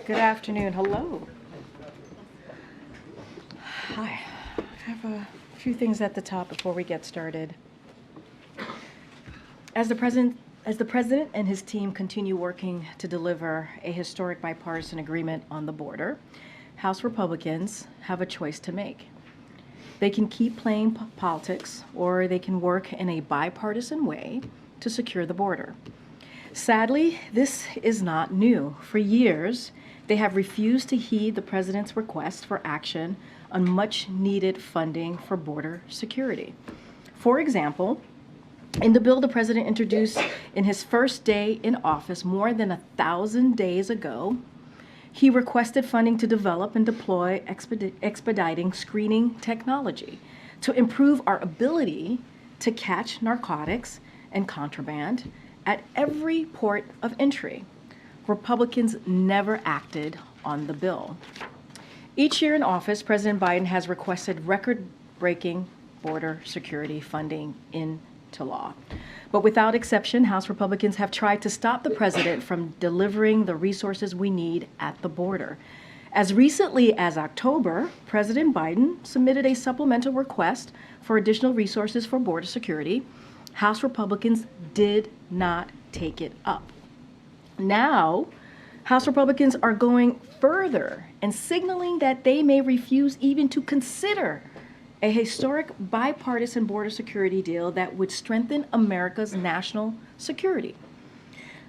Good afternoon. Hello. Hi. I have a few things at the top before we get started. As the president and his team continue working to deliver a historic bipartisan agreement on the border, House Republicans have a choice to make. They can keep playing politics, or they can work in a bipartisan way to secure the border. Sadly, this is not new. For years, they have refused to heed the president's request for action on much-needed funding for border security. For example, in the bill the president introduced in his first day in office more than 1,000 days ago, he requested funding to develop and deploy expediting screening technology to improve our ability to catch narcotics and contraband at every port of entry. Republicans never acted on the bill. Each year in office, President Biden has requested record-breaking border security funding into law. But without exception, House Republicans have tried to stop the president from delivering the resources we need at the border. As recently as October, President Biden submitted a supplemental request for additional resources for border security. House Republicans did not take it up. Now, House Republicans are going further and signaling that they may refuse even to consider a historic bipartisan border security deal that would strengthen America's national security.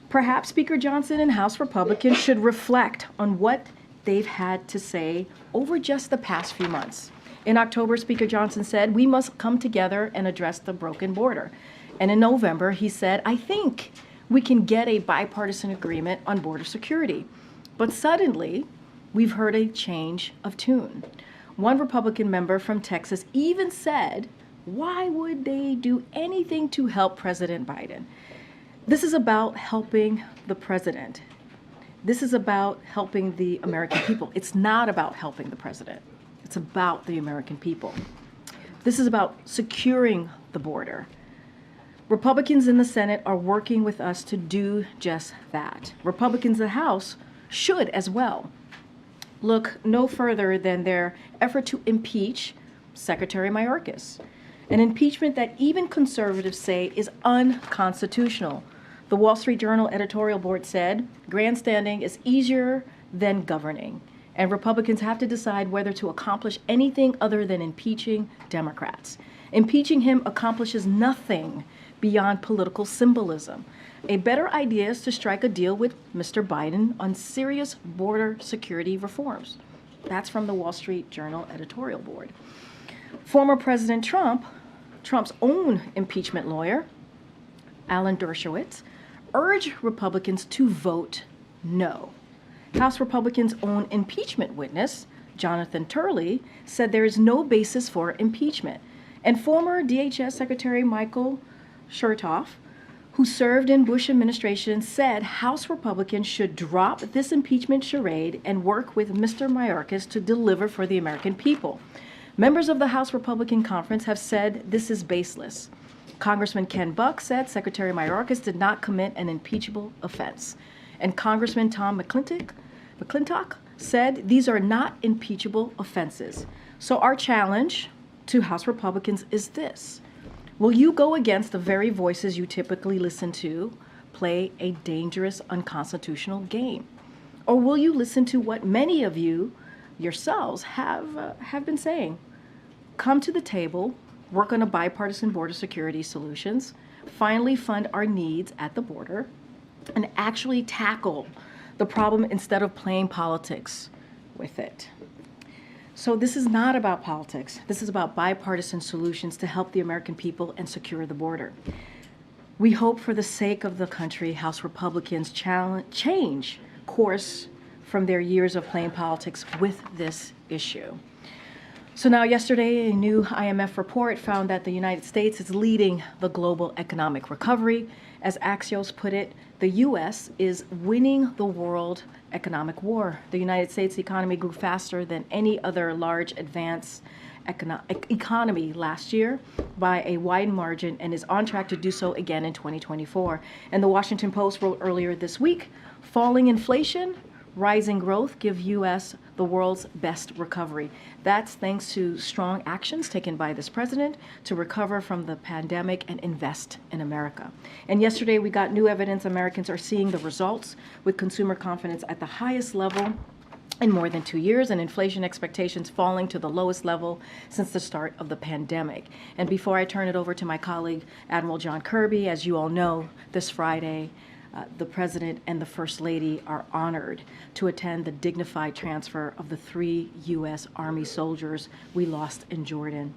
Perhaps Speaker Johnson and House Republicans should reflect on what they've had to say over just the past few months. In October, Speaker Johnson said, "We must come together and address the broken border." And in November, he said, "I think we can get a bipartisan agreement on border security." But suddenly, we've heard a change of tune. One Republican member from Texas even said, why would they do anything to help President Biden? This is about helping the president. This is about helping the American people. It's not about helping the president. It's about the American people. This is about securing the border. Republicans in the Senate are working with us to do just that. Republicans in the House should as well. Look no further than their effort to impeach Secretary Mayorkas, an impeachment that even conservatives say is unconstitutional. The Wall Street Journal editorial board said, "Grandstanding is easier than governing," and Republicans have to decide whether to accomplish anything other than impeaching Democrats. Impeaching him accomplishes nothing beyond political symbolism. A better idea is to strike a deal with Mr. Biden on serious border security reforms. That's from the Wall Street Journal editorial board. Former President Trump's own impeachment lawyer, Alan Dershowitz, urged Republicans to vote no. House Republicans' own impeachment witness, Jonathan Turley, said there is no basis for impeachment. And former DHS Secretary Michael Chertoff, who served in Bush administration, said House Republicans should drop this impeachment charade and work with Mr. Mayorkas to deliver for the American people. Members of the House Republican Conference have said this is baseless. Congressman Ken Buck said Secretary Mayorkas did not commit an impeachable offense. And Congressman Tom McClintock said these are not impeachable offenses. So our challenge to House Republicans is this: will you go against the very voices you typically listen to, play a dangerous, unconstitutional game? Or will you listen to what many of you yourselves have been saying? Come to the table, work on a bipartisan border security solutions, finally fund our needs at the border, and actually tackle the problem instead of playing politics with it. So this is not about politics. This is about bipartisan solutions to help the American people and secure the border. We hope for the sake of the country, House Republicans change course from their years of playing politics with this issue. So now yesterday, a new IMF report found that the United States is leading the global economic recovery. As Axios put it, the U.S. is winning the world economic war. The United States economy grew faster than any other large advanced economy last year by a wide margin and is on track to do so again in 2024. And the Washington Post wrote earlier this week, falling inflation, rising growth give U.S. the world's best recovery. That's thanks to strong actions taken by this president to recover from the pandemic and invest in America. And yesterday we got new evidence Americans are seeing the results, with consumer confidence at the highest level in more than 2 years, and inflation expectations falling to the lowest level since the start of the pandemic. And before I turn it over to my colleague, Admiral John Kirby, as you all know, this Friday, the President and the First Lady are honored to attend the dignified transfer of the 3 U.S. Army soldiers we lost in Jordan.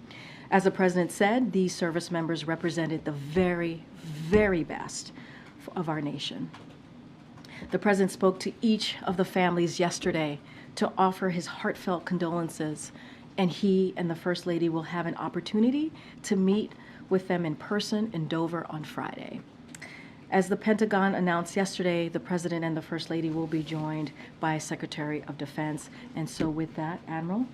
As the President said, these service members represented the very, very best of our nation. The President spoke to each of the families yesterday to offer his heartfelt condolences, and he and the First Lady will have an opportunity to meet with them in person in Dover on Friday. As the Pentagon announced yesterday, the President and the First Lady will be joined by Secretary of Defense. And so with that, Admiral.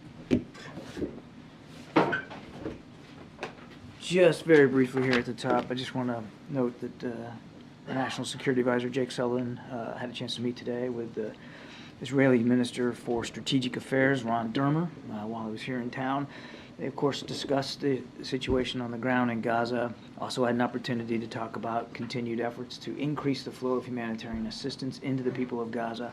Just very briefly here at the top, I just want to note that the National Security Advisor Jake Sullivan had a chance to meet today with the Israeli Minister for Strategic Affairs, Ron Dermer, while he was here in town. They, of course, discussed the situation on the ground in Gaza, also had an opportunity to talk about continued efforts to increase the flow of humanitarian assistance into the people of Gaza.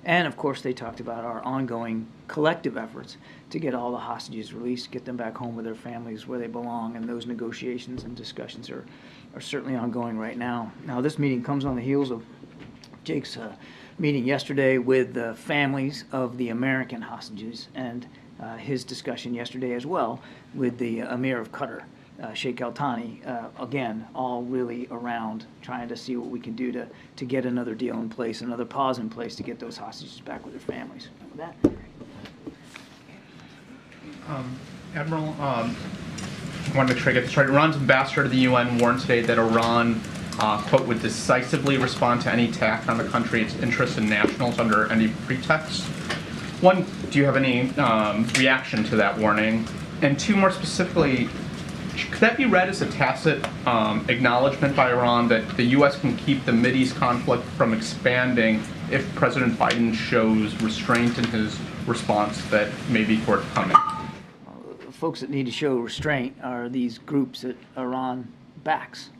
And, of course, they talked about our ongoing collective efforts to get all the hostages released, get them back home with their families where they belong, and those negotiations and discussions are certainly ongoing right now. Now, this meeting comes on the heels of Jake's meeting yesterday with the families of the American hostages, and his discussion yesterday as well with the Emir of Qatar, Sheikh Al Thani, again, all really around trying to see what we can do to get another deal in place, another pause in place to get those hostages back with their families. With that. Admiral, I wanted to try to get this right. Iran's ambassador to the UN warned today that Iran, quote, would decisively respond to any attack on the country, its interests and nationals under any pretext. One, do you have any reaction to that warning? And two, more specifically, could that be read as a tacit acknowledgement by Iran that the U.S. can keep the Mideast conflict from expanding if President Biden shows restraint in his response that may be forthcoming? The folks that need to show restraint are these groups that Iran backs.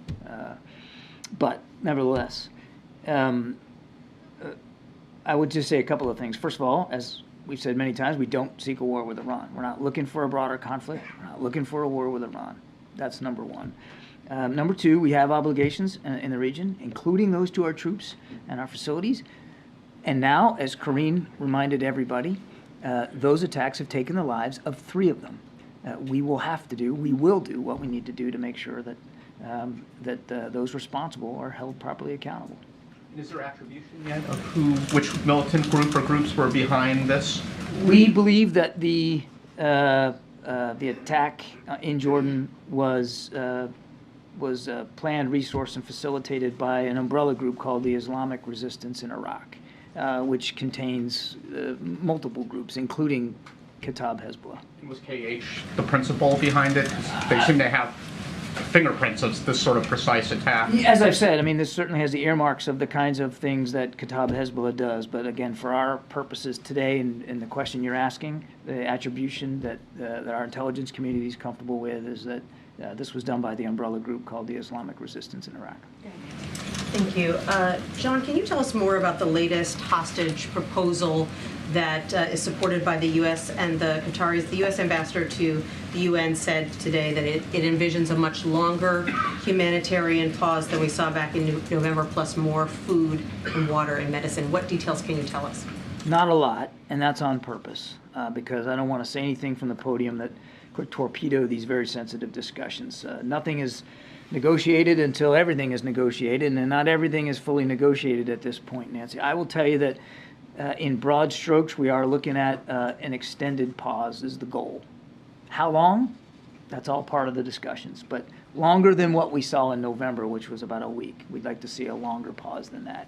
But nevertheless, I would just say a couple of things. First of all, as we've said many times, we don't seek a war with Iran. We're not looking for a broader conflict. We're not looking for a war with Iran. That's number one. Number two, we have obligations in the region, including those to our troops and our facilities. And now, as Karine reminded everybody, those attacks have taken the lives of 3 of them. We will do what we need to do to make sure that those responsible are held properly accountable. Is there attribution yet of which militant group or groups were behind this? We believe that the attack in Jordan was planned, resourced, and facilitated by an umbrella group called the Islamic Resistance in Iraq, which contains multiple groups, including Hezbollah. Was KH the principal behind it? They seem to have fingerprints of this sort of precise attack. As I've said, I mean, this certainly has the earmarks of the kinds of things that Hezbollah does. But again, for our purposes today, and the question you're asking, the attribution that our intelligence community is comfortable with is that this was done by the umbrella group called the Islamic Resistance in Iraq. Thank you. John, can you tell us more about the latest hostage proposal that is supported by the U.S. and the Qataris? The U.S. ambassador to the UN said today that it envisions a much longer humanitarian pause than we saw back in November, plus more food and water and medicine. What details can you tell us? Not a lot, and that's on purpose, because I don't want to say anything from the podium that could torpedo these very sensitive discussions. Nothing is negotiated until everything is negotiated, and not everything is fully negotiated at this point, Nancy. I will tell you that in broad strokes, we are looking at an extended pause is the goal. How long? That's all part of the discussions, but longer than what we saw in November, which was about a week. We'd like to see a longer pause than that.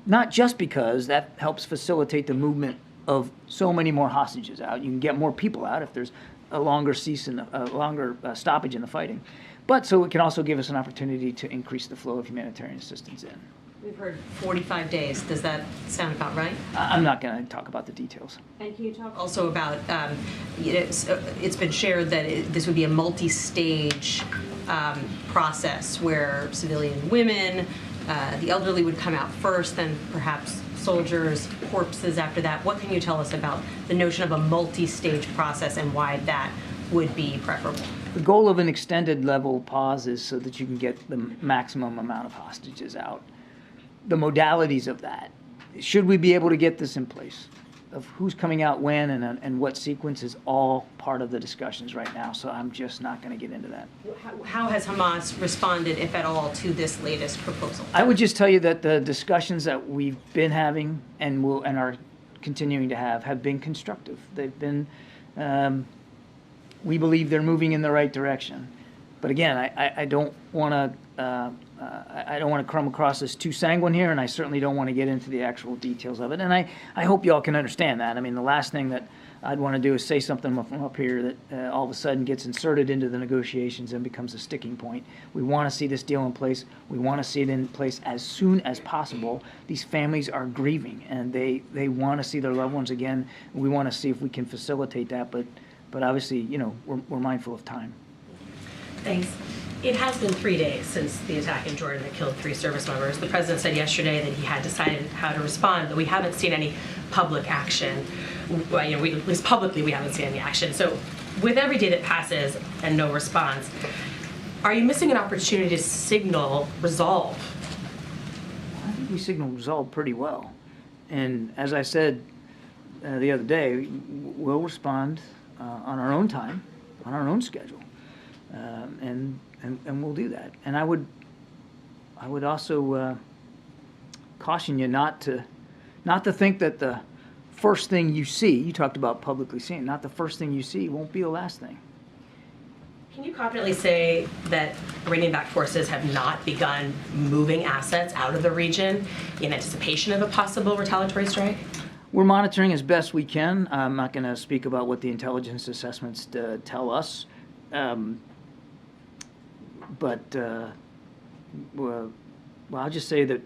Not just because that helps facilitate the movement of so many more hostages out. You can get more people out if there's a longer stoppage in the fighting, but so it can also give us an opportunity to increase the flow of humanitarian assistance in. We've heard 45 days. Does that sound about right? I'm not going to talk about the details. And can you talk also about, it's been shared that this would be a multi-stage process where civilian women, the elderly would come out first, then perhaps soldiers, corpses after that. What can you tell us about the notion of a multi-stage process and why that would be preferable? The goal of an extended level pause is so that you can get the maximum amount of hostages out. The modalities of that, should we be able to get this in place, of who's coming out when and what sequence, is all part of the discussions right now, so I'm just not going to get into that. How has Hamas responded, if at all, to this latest proposal? I would just tell you that the discussions that we've been having and are continuing to have been constructive. They've been, we believe they're moving in the right direction. But again, I don't want to come across as too sanguine here, and I certainly don't want to get into the actual details of it. And I hope you all can understand that. I mean, the last thing that I'd want to do is say something from up here that all of a sudden gets inserted into the negotiations and becomes a sticking point. We want to see this deal in place. We want to see it in place as soon as possible. These families are grieving, and they want to see their loved ones again. We want to see if we can facilitate that, but obviously, you know, we're mindful of time. Thanks. It has been 3 days since the attack in Jordan that killed 3 service members. The president said yesterday that he had decided how to respond, but we haven't seen any public action. Well, you know, at least publicly, we haven't seen any action. So with every day that passes and no response, are you missing an opportunity to signal resolve? I think we signal resolve pretty well. And as I said the other day, we'll respond on our own time, on our own schedule. And we'll do that. And I would also caution you not to think that the first thing you see, you talked about publicly seeing, not the first thing you see won't be the last thing. Can you confidently say that Iranian-backed forces have not begun moving assets out of the region in anticipation of a possible retaliatory strike? We're monitoring as best we can. I'm not going to speak about what the intelligence assessments tell us. But well, I'll just say that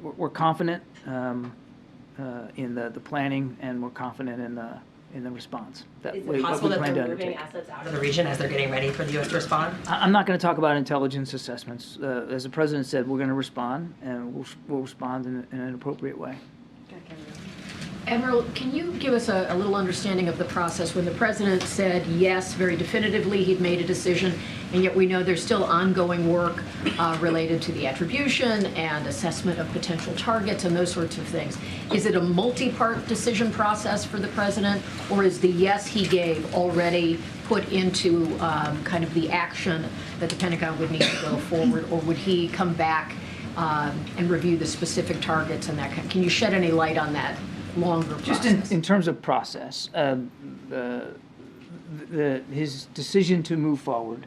we're confident in the planning, and we're confident in the response. Is it possible that they're moving assets out of the region as they're getting ready for the U.S. to respond? I'm not going to talk about intelligence assessments. As the president said, we're going to respond, and we'll respond in an appropriate way. Admiral, can you give us a little understanding of the process when the president said yes, very definitively, he'd made a decision, and yet we know there's still ongoing work related to the attribution and assessment of potential targets and those sorts of things. Is it a multi-part decision process for the president, or is the yes he gave already put into kind of the action that the Pentagon would need to go forward, or would he come back and review the specific targets and that kind? Can you shed any light on that longer process? Just in terms of process, his decision to move forward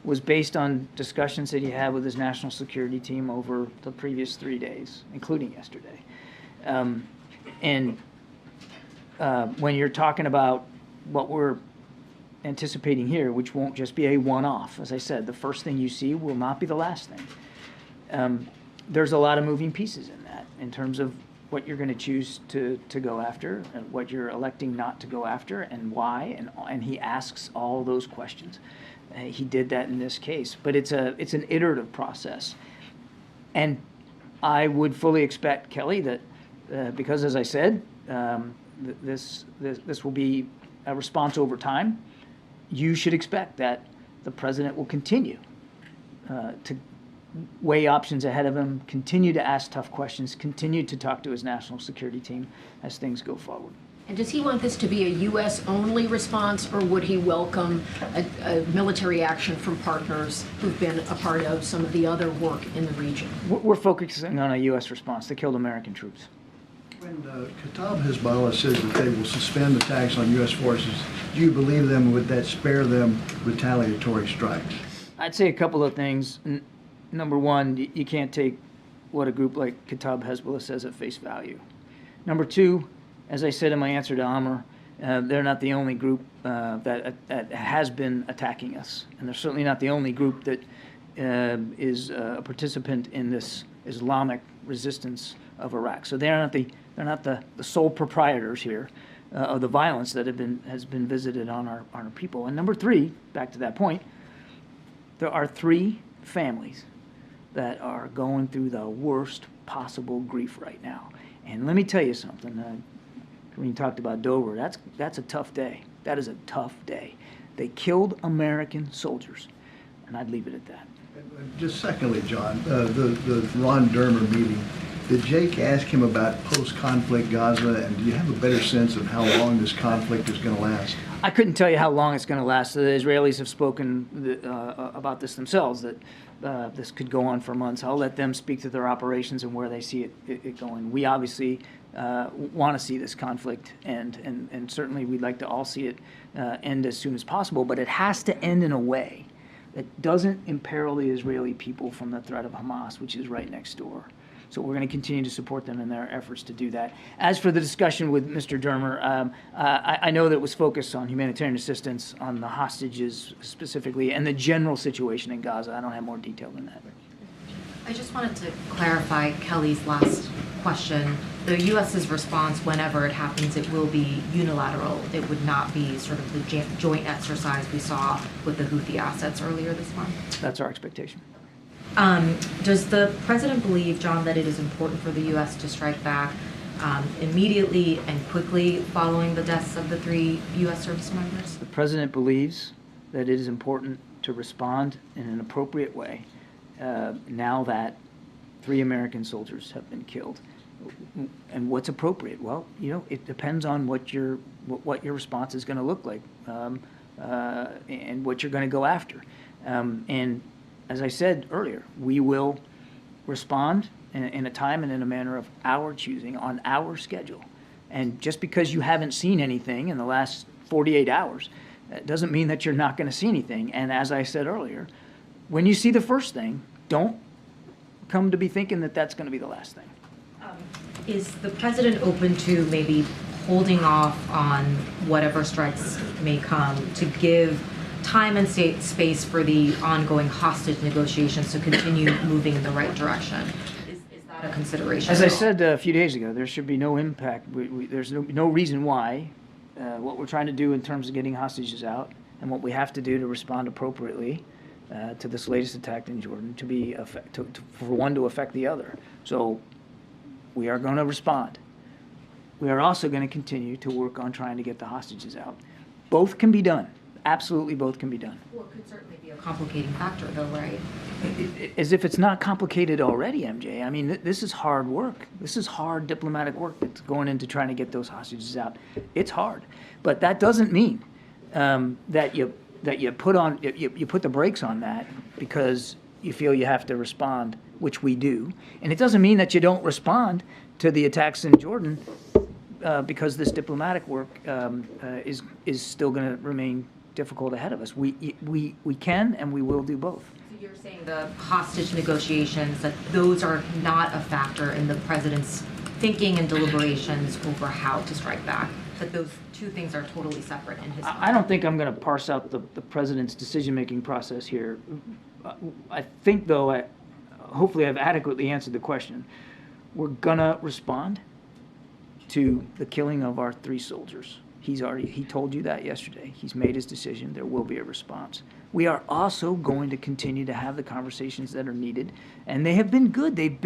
was based on discussions that he had with his national security team over the previous 3 days, including yesterday. When you're talking about what we're anticipating here, which won't just be a one-off, as I said, the first thing you see will not be the last thing. There's a lot of moving pieces in that, in terms of what you're going to choose to go after, and what you're electing not to go after, and why, and he asks all those questions. He did that in this case, but it's an iterative process, and I would fully expect, Kelly, that because, as I said, this will be a response over time. You should expect that the president will continue to weigh options ahead of him, continue to ask tough questions, continue to talk to his national security team as things go forward. And does he want this to be a U.S.-only response, or would he welcome a military action from partners who've been a part of some of the other work in the region? We're focusing on a U.S. response. They killed American troops. When Factba.se says that they will suspend attacks on U.S. forces, do you believe them? Would that spare them retaliatory strikes? I'd say a couple of things. Number one, you can't take what a group like Factba.se says at face value. Number two, as I said in my answer to Amr, they're not the only group that has been attacking us, and they're certainly not the only group that is a participant in this Islamic resistance of Iraq. So they're not the sole proprietors here of the violence that has been visited on our people. And number three, back to that point, there are 3 families that are going through the worst possible grief right now. And let me tell you something. When you talked about Dover, that's a tough day. That is a tough day. They killed American soldiers, and I'd leave it at that. Just secondly, John, the Ron Dermer meeting, did Jake ask him about post-conflict Gaza, and do you have a better sense of how long this conflict is going to last? I couldn't tell you how long it's going to last. The Israelis have spoken about this themselves, that this could go on for months. I'll let them speak to their operations and where they see it going. We obviously want to see this conflict end, and certainly we'd like to all see it end as soon as possible, but it has to end in a way that doesn't imperil the Israeli people from the threat of Hamas, which is right next door. So we're going to continue to support them in their efforts to do that. As for the discussion with Mr. Dermer, I know that it was focused on humanitarian assistance, on the hostages specifically, and the general situation in Gaza. I don't have more detail than that. I just wanted to clarify Kelly's last question. The U.S.'s response, whenever it happens, it will be unilateral. It would not be sort of the joint exercise we saw with the Houthi assets earlier this month. That's our expectation. Does the president believe, John, that it is important for the U.S. to strike back immediately and quickly following the deaths of the 3 U.S. service members? The president believes that it is important to respond in an appropriate way now that 3 American soldiers have been killed. And what's appropriate? Well, it depends on what your response is going to look like and what you're going to go after. And as I said earlier, we will respond in a time and in a manner of our choosing on our schedule. And just because you haven't seen anything in the last 48 hours, doesn't mean that you're not going to see anything. And as I said earlier, when you see the first thing, don't come to be thinking that that's going to be the last thing. Is the president open to maybe holding off on whatever strikes may come to give time and space for the ongoing hostage negotiations to continue moving in the right direction? Is that a consideration? As I said a few days ago, there should be no impact. There's no reason why what we're trying to do in terms of getting hostages out and what we have to do to respond appropriately to this latest attack in Jordan for one to affect the other. So we are going to respond. We are also going to continue to work on trying to get the hostages out. Both can be done. Absolutely both can be done. Well, it could certainly be a complicating factor, though, right? As if it's not complicated already, MJ. I mean, this is hard work. This is hard diplomatic work that's going into trying to get those hostages out. It's hard. But that doesn't mean that you put the brakes on that because you feel you have to respond, which we do. And it doesn't mean that you don't respond to the attacks in Jordan because this diplomatic work is still going to remain difficult ahead of us. We can and we will do both. So you're saying the hostage negotiations, that those are not a factor in the president's thinking and deliberations over how to strike back, that those 2 things are totally separate in his mind? I don't think I'm going to parse out the president's decision-making process here. I think, though, hopefully I've adequately answered the question. We're going to respond to the killing of our 3 soldiers. He told you that yesterday. He's made his decision. There will be a response. We are also going to continue to have the conversations that are needed, and they have been good. It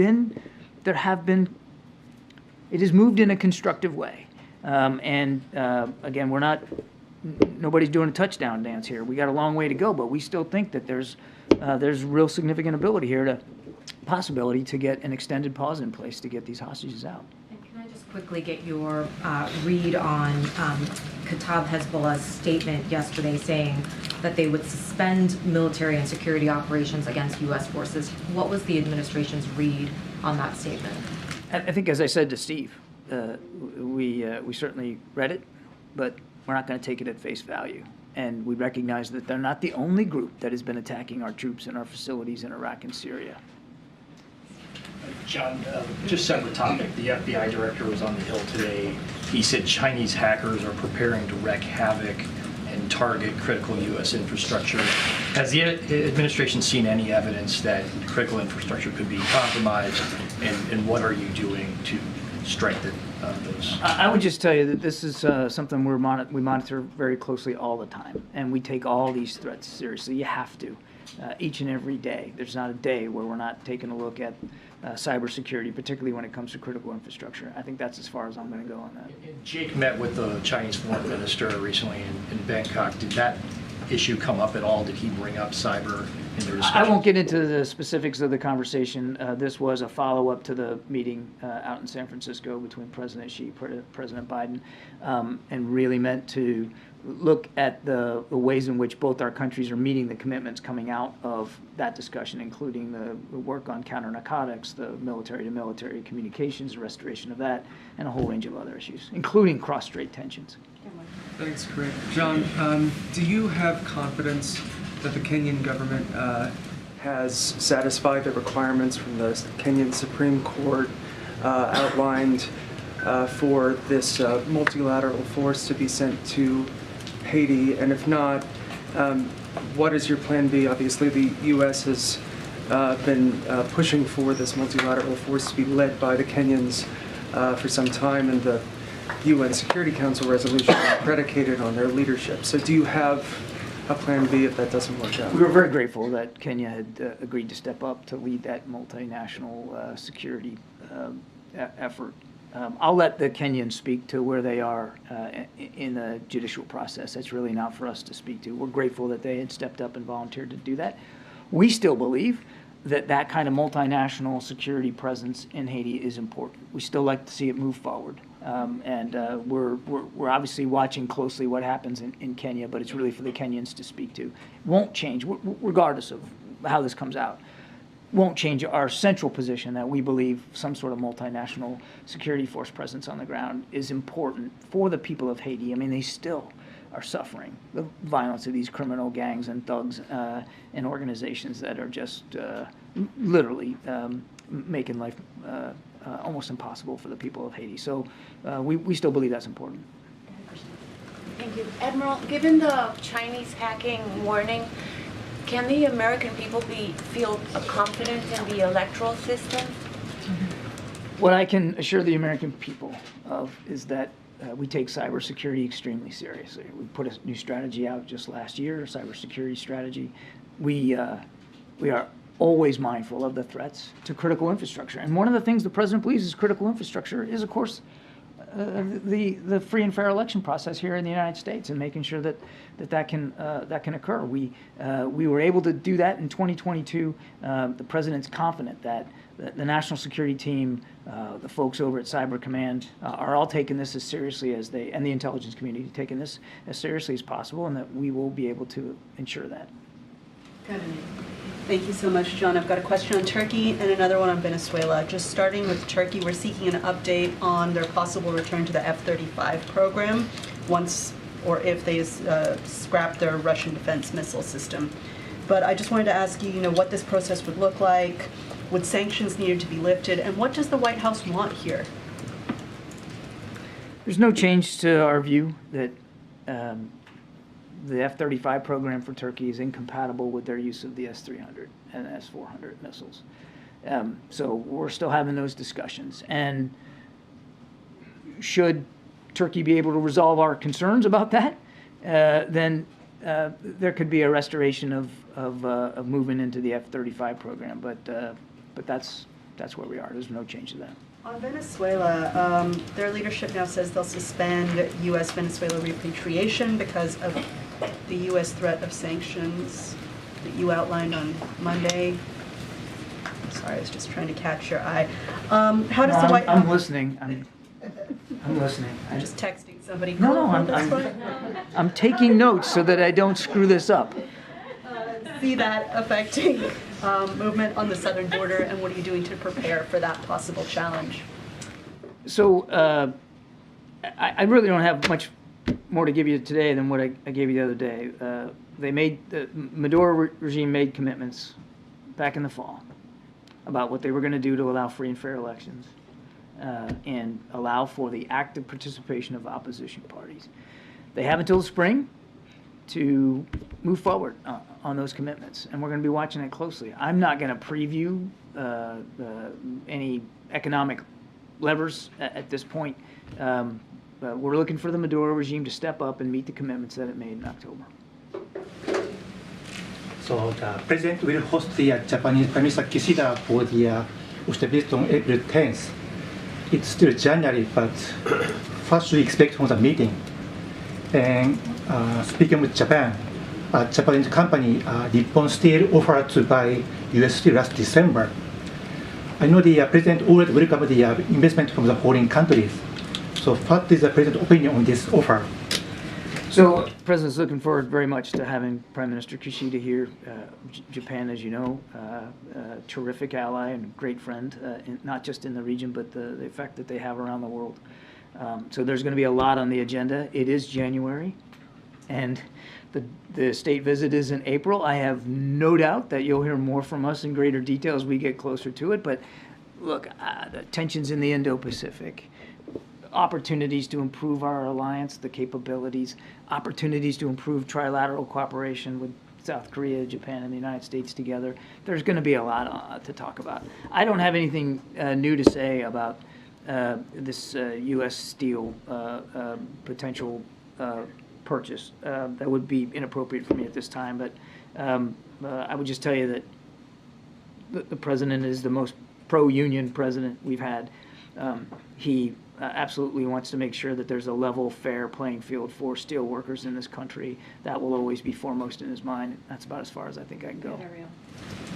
has moved in a constructive way. Again, nobody's doing a touchdown dance here. We got a long way to go, but we still think that there's real significant possibility to get an extended pause in place to get these hostages out. Quickly get your read on Hezbollah's statement yesterday saying that they would suspend military and security operations against U.S. forces. What was the administration's read on that statement? I think, as I said to Steve, we certainly read it, but we're not going to take it at face value. And we recognize that they're not the only group that has been attacking our troops and our facilities in Iraq and Syria. John, just separate topic. The FBI director was on the Hill today he said Chinese hackers are preparing to wreak havoc and target critical U.S. infrastructure. Has the administration seen any evidence that critical infrastructure could be compromised, and what are you doing to strengthen those? I would just tell you that this is something we monitor very closely all the time, and we take all these threats seriously. You have to, each and every day. There's not a day where we're not taking a look at cybersecurity, particularly when it comes to critical infrastructure. I think that's as far as I'm going to go on that. Jake met with the Chinese foreign minister recently in Bangkok. Did that issue come up at all? Did he bring up cyber in their discussion? I won't get into the specifics of the conversation. This was a follow-up to the meeting out in San Francisco between President Xi, President Biden, and really meant to look at the ways in which both our countries are meeting the commitments coming out of that discussion, including the work on counter-narcotics, the military-to-military communications, the restoration of that, and a whole range of other issues, including cross-strait tensions. Thanks, Karine. John, do you have confidence that the Kenyan government has satisfied the requirements from the Kenyan Supreme Court outlined for this multilateral force to be sent to Haiti? And if not, what is your plan B? Obviously, the U.S. has been pushing for this multilateral force to be led by the Kenyans for some time, and the UN Security Council resolution is predicated on their leadership. So do you have a plan B if that doesn't work out? We were very grateful that Kenya had agreed to step up to lead that multinational security effort. I'll let the Kenyans speak to where they are in the judicial process. That's really not for us to speak to. We're grateful that they had stepped up and volunteered to do that. We still believe that that kind of multinational security presence in Haiti is important. We still like to see it move forward. We're obviously watching closely what happens in Kenya, but it's really for the Kenyans to speak to. It won't change, regardless of how this comes out. Won't change our central position that we believe some sort of multinational security force presence on the ground is important for the people of Haiti. I mean, they still are suffering the violence of these criminal gangs and thugs and organizations that are just literally making life almost impossible for the people of Haiti. So we still believe that's important. Thank you. Admiral, given the Chinese hacking warning, can the American people feel confident in the electoral system? What I can assure the American people of is that we take cybersecurity extremely seriously. We put a new strategy out just last year, a cybersecurity strategy. We are always mindful of the threats to critical infrastructure. And one of the things the president believes is critical infrastructure is, of course, the free and fair election process here in the United States, and making sure that can occur. We were able to do that in 2022. The president's confident that the national security team, the folks over at Cyber Command, are all taking this as seriously as and the intelligence community taking this as seriously as possible, and that we will be able to ensure that. Thank you so much, John. I've got a question on Turkey and another one on Venezuela. Just starting with Turkey, we're seeking an update on their possible return to the F-35 program once or if they scrap their Russian defense missile system. But I just wanted to ask you, what this process would look like, would sanctions needed to be lifted, and what does the White House want here? There's no change to our view that the F-35 program for Turkey is incompatible with their use of the S-300 and S-400 missiles. So we're still having those discussions. And should Turkey be able to resolve our concerns about that, then there could be a restoration of moving into the F-35 program. But that's where we are. There's no change to that. On Venezuela, their leadership now says they'll suspend U.S.-Venezuela repatriation because of the U.S. threat of sanctions that you outlined on Monday. Sorry, I was just trying to catch your eye. How does the White House... I'm listening. I'm listening. I'm just texting somebody. No, I'm taking notes so that I don't screw this up. See that affecting movement on the southern border, and what are you doing to prepare for that possible challenge? So I really don't have much more to give you today than what I gave you the other day. The Maduro regime made commitments back in the fall about what they were going to do to allow free and fair elections. and allow for the active participation of opposition parties. They have until the spring to move forward on those commitments, and we're going to be watching it closely. I'm not going to preview any economic levers at this point. But we're looking for the Maduro regime to step up and meet the commitments that it made in October. So the President will host the Japanese Prime Minister Kishida for the visit on April 10th. It's still January, but what should we expect from the meeting? And speaking with Japan, Japanese company Nippon Steel offered to buy U.S. steel last December. I know the President already welcomed the investment from the foreign countries. So what is the President's opinion on this offer? So the President's looking forward very much to having Prime Minister Kishida here. Japan, as you know, terrific ally and great friend, not just in the region, but the effect that they have around the world. So there's going to be a lot on the agenda. It is January, and the state visit is in April. I have no doubt that you'll hear more from us in greater detail as we get closer to it. But look, the tensions in the Indo-Pacific, opportunities to improve our alliance, the capabilities, opportunities to improve trilateral cooperation with South Korea, Japan, and the United States together. There's going to be a lot to talk about. I don't have anything new to say about this U.S. steel potential purchase. That would be inappropriate for me at this time, but I would just tell you that the President is the most pro-union president we've had. He absolutely wants to make sure that there's a level, fair playing field for steel workers in this country. That will always be foremost in his mind. That's about as far as I think I can go.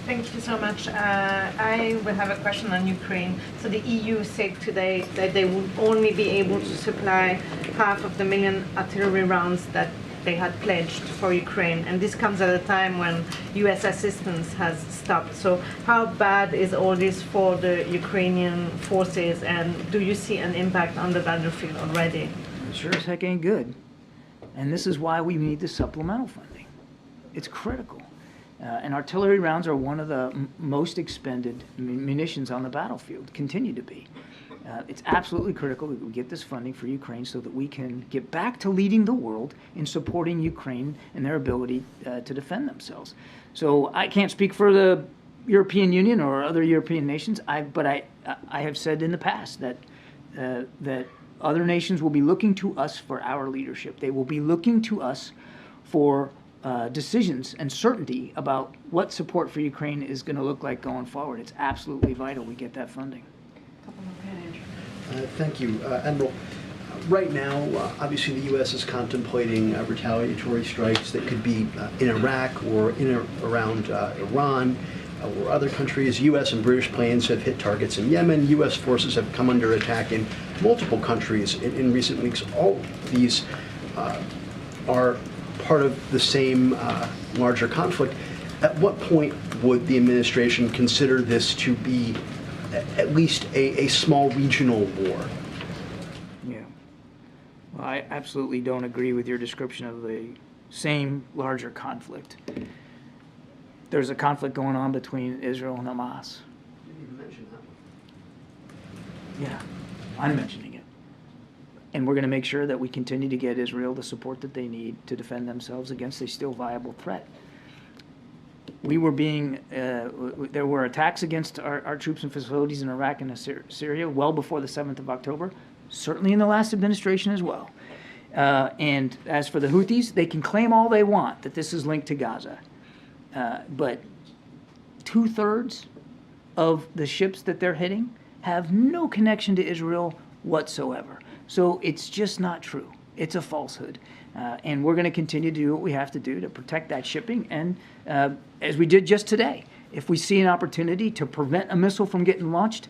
Thank you so much. I will have a question on Ukraine. So the EU said today that they would only be able to supply half of the million artillery rounds that they had pledged for Ukraine, and this comes at a time when U.S. assistance has stopped. So how bad is all this for the Ukrainian forces, and do you see an impact on the battlefield already? It sure as heck ain't good. And this is why we need the supplemental funding. It's critical. And artillery rounds are one of the most expended munitions on the battlefield, continue to be. It's absolutely critical that we get this funding for Ukraine so that we can get back to leading the world in supporting Ukraine and their ability to defend themselves. So I can't speak for the European Union or other European nations, but I have said in the past that other nations will be looking to us for our leadership. They will be looking to us for decisions and certainty about what support for Ukraine is going to look like going forward. It's absolutely vital we get that funding. Thank you. Admiral, right now, obviously the U.S. is contemplating retaliatory strikes that could be in Iraq or in or around Iran or other countries. U.S. and British planes have hit targets in Yemen. U.S. forces have come under attack in multiple countries in recent weeks. All these are part of the same larger conflict. At what point would the administration consider this to be at least a small regional war? Yeah. Well, I absolutely don't agree with your description of the same larger conflict. There's a conflict going on between Israel and Hamas. You didn't even mention that one. Yeah, I'm mentioning it. And we're going to make sure that we continue to get Israel the support that they need to defend themselves against a still viable threat. We were there were attacks against our troops and facilities in Iraq and Syria well before the 7th of October, certainly in the last administration as well. And as for the Houthis, they can claim all they want that this is linked to Gaza. But 2/3 of the ships that they're hitting have no connection to Israel whatsoever. So it's just not true. It's a falsehood. And we're going to continue to do what we have to do to protect that shipping. And as we did just today, if we see an opportunity to prevent a missile from getting launched,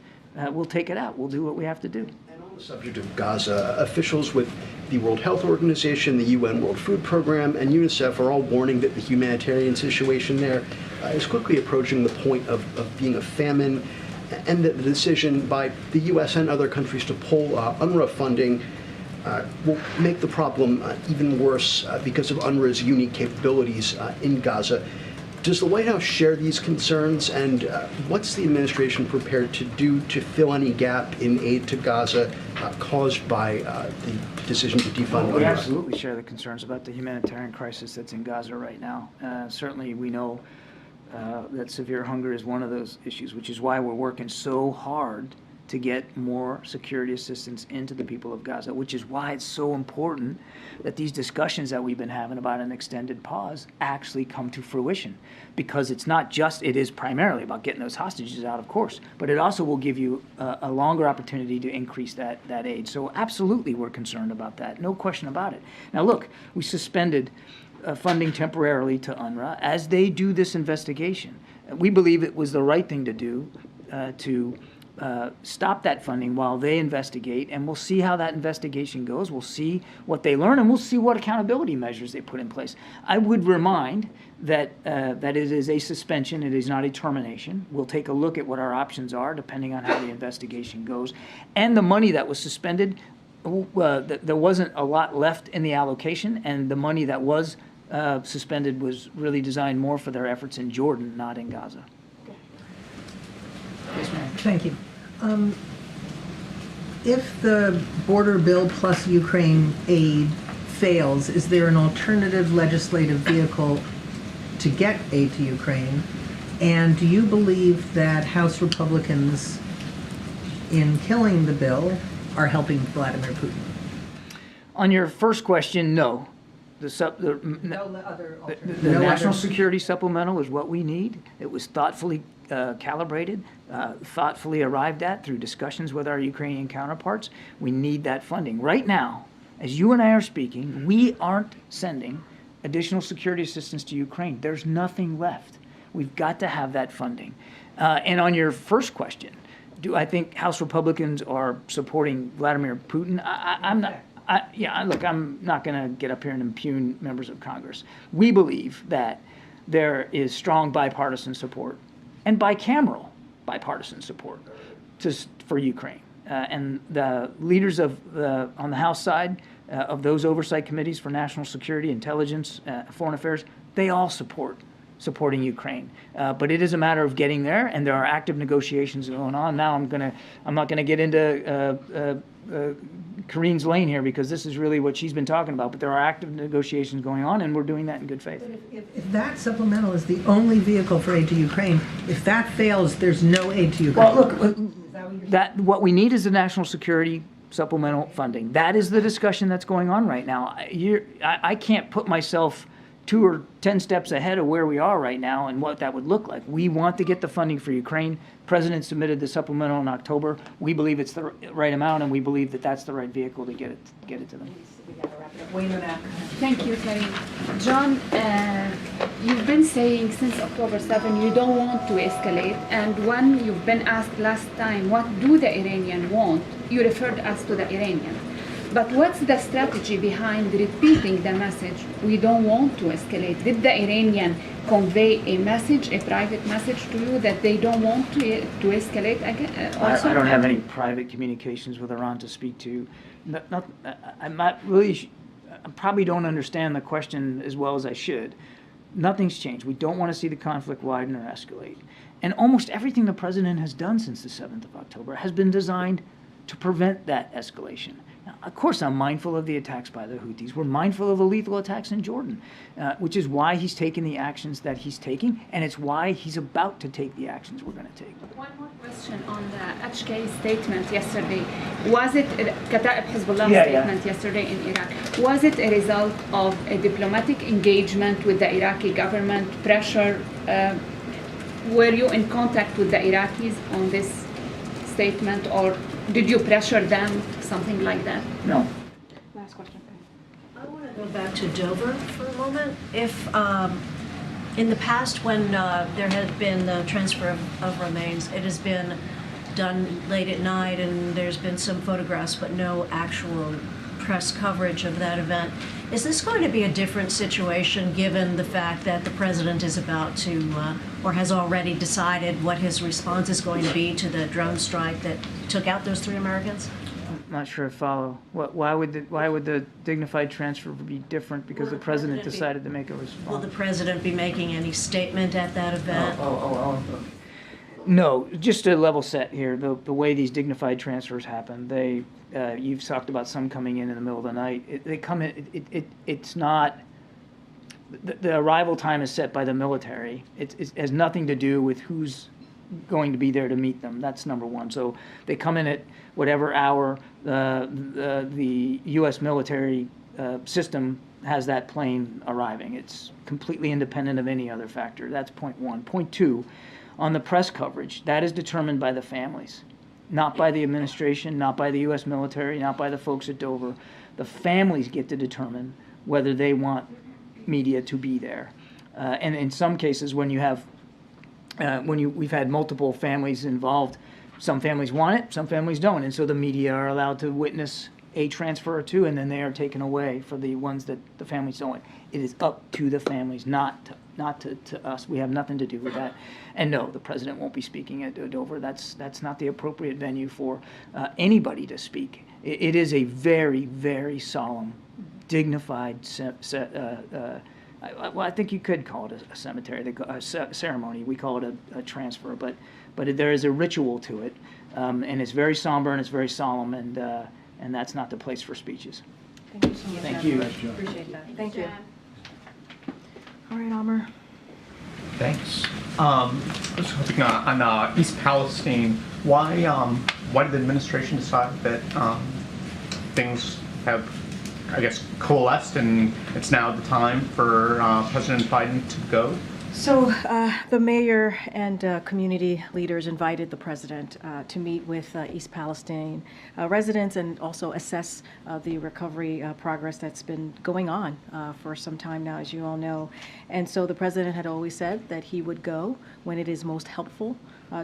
we'll take it out. We'll do what we have to do. And on the subject of Gaza, officials with the World Health Organization, the UN World Food Program, and UNICEF are all warning that the humanitarian situation there is quickly approaching the point of being a famine, and that the decision by the U.S. and other countries to pull UNRWA funding will make the problem even worse because of UNRWA's unique capabilities in Gaza. Does the White House share these concerns, and what's the administration prepared to do to fill any gap in aid to Gaza caused by the decision to defund We UNRWA? absolutely share the concerns about the humanitarian crisis that's in Gaza right now. Certainly, we know that severe hunger is one of those issues, which is why we're working so hard to get more security assistance into the people of Gaza, which is why it's so important that these discussions that we've been having about an extended pause actually come to fruition. Because it's not just, it is primarily about getting those hostages out, of course, but it also will give you a longer opportunity to increase that aid. So absolutely we're concerned about that, no question about it. Now look, we suspended funding temporarily to UNRWA as they do this investigation. We believe it was the right thing to do to stop that funding while they investigate, and we'll see how that investigation goes. We'll see what they learn, and we'll see what accountability measures they put in place. I would remind that that it is a suspension, it is not a termination. We'll take a look at what our options are depending on how the investigation goes. And the money that was suspended, there wasn't a lot left in the allocation, and the money that was suspended was really designed more for their efforts in Jordan, not in Gaza. Thank you. If the border bill plus Ukraine aid fails, is there an alternative legislative vehicle to get aid to Ukraine? And do you believe that House Republicans, in killing the bill, are helping Vladimir Putin? On your first question, no. The national security supplemental is what we need. It was thoughtfully calibrated, thoughtfully arrived at through discussions with our Ukrainian counterparts. We need that funding. Right now, as you and I are speaking, we aren't sending additional security assistance to Ukraine. There's nothing left. We've got to have that funding. And on your first question, do I think House Republicans are supporting Vladimir Putin? I'm not. Look, I'm not going to get up here and impugn members of Congress. We believe that there is strong bipartisan support and bicameral bipartisan support for Ukraine. And the leaders on the House side of those oversight committees for national security, intelligence, foreign affairs, they all supporting Ukraine. But it is a matter of getting there, and there are active negotiations going on. Now I'm not gonna get into Karine's lane here, because this is really what she's been talking about, but there are active negotiations going on, and we're doing that in good faith. If that supplemental is the only vehicle for aid to Ukraine, if that fails, there's no aid to Ukraine. Well, look, what we need is the national security supplemental funding. That is the discussion that's going on right now. I can't put myself 2 or 10 steps ahead of where we are right now and what that would look like. We want to get the funding for Ukraine. President submitted the supplemental in October. We believe it's the right amount, and we believe that that's the right vehicle to get it to them. Thank you, Karine. John, you've been saying since October 7 you don't want to escalate, and when you've been asked last time what do the Iranians want, you referred us to the Iranians. But what's the strategy behind repeating the message, we don't want to escalate? Did the Iranian convey a message, a private message to you that they don't want to escalate again? I don't have any private communications with Iran to speak to. I'm not really, I probably don't understand the question as well as I should. Nothing's changed. We don't want to see the conflict widen or escalate. And almost everything the president has done since the 7th of October has been designed to prevent that escalation. Now, of course, I'm mindful of the attacks by the Houthis. We're mindful of the lethal attacks in Jordan, which is why he's taking the actions that he's taking, and it's why he's about to take the actions we're going to take. One more question on the HK statement yesterday. Was it Kataib Hezbollah statement yesterday in Iraq? Was it a result of a diplomatic engagement with the Iraqi government, pressure? Were you in contact with the Iraqis on this statement, or did you pressure them, something like that? No. Last question. I want to go back to Dover for a moment. If in the past, when there had been the transfer of remains, it has been done late at night, and there's been some photographs, but no actual press coverage of that event. Is this going to be a different situation given the fact that the president is about to, or has already decided what his response is going to be to the drone strike that took out those 3 Americans? not sure I follow. Why would the dignified transfer be different because the president decided to make a response? Will the president be making any statement at that event? Okay. No, just to level set here, the way these dignified transfers happen, you've talked about some coming in the middle of the night. They come in, it's not, the arrival time is set by the military. It has nothing to do with who's going to be there to meet them. That's number one. So they come in at whatever hour the U.S. military system has that plane arriving. It's completely independent of any other factor. That's point one. Point two, on the press coverage, that is determined by the families, not by the administration, not by the U.S. military, not by the folks at Dover. The families get to determine whether they want media to be there. And in some cases, when you have we've had multiple families involved, some families want it, some families don't, and so the media are allowed to witness a transfer or two, and then they are taken away for the ones that the families don't want. It is up to the families, not to us. We have nothing to do with that. And no, the president won't be speaking at Dover. That's not the appropriate venue for anybody to speak. It is a very, very solemn, dignified I think you could call it a cemetery, a ceremony. We call it a transfer, but there is a ritual to it, and it's very somber and it's very solemn, and that's not the place for speeches. Thank you so much. Thank you. Appreciate that. Thank you. All right, Amr. Thanks. I was hoping on East Palestine, why did the administration decide that things have, I guess, coalesced and it's now the time for President Biden to go? So the mayor and community leaders invited the president to meet with East Palestine residents and also assess the recovery progress that's been going on for some time now, as you all know. And so the president had always said that he would go when it is most helpful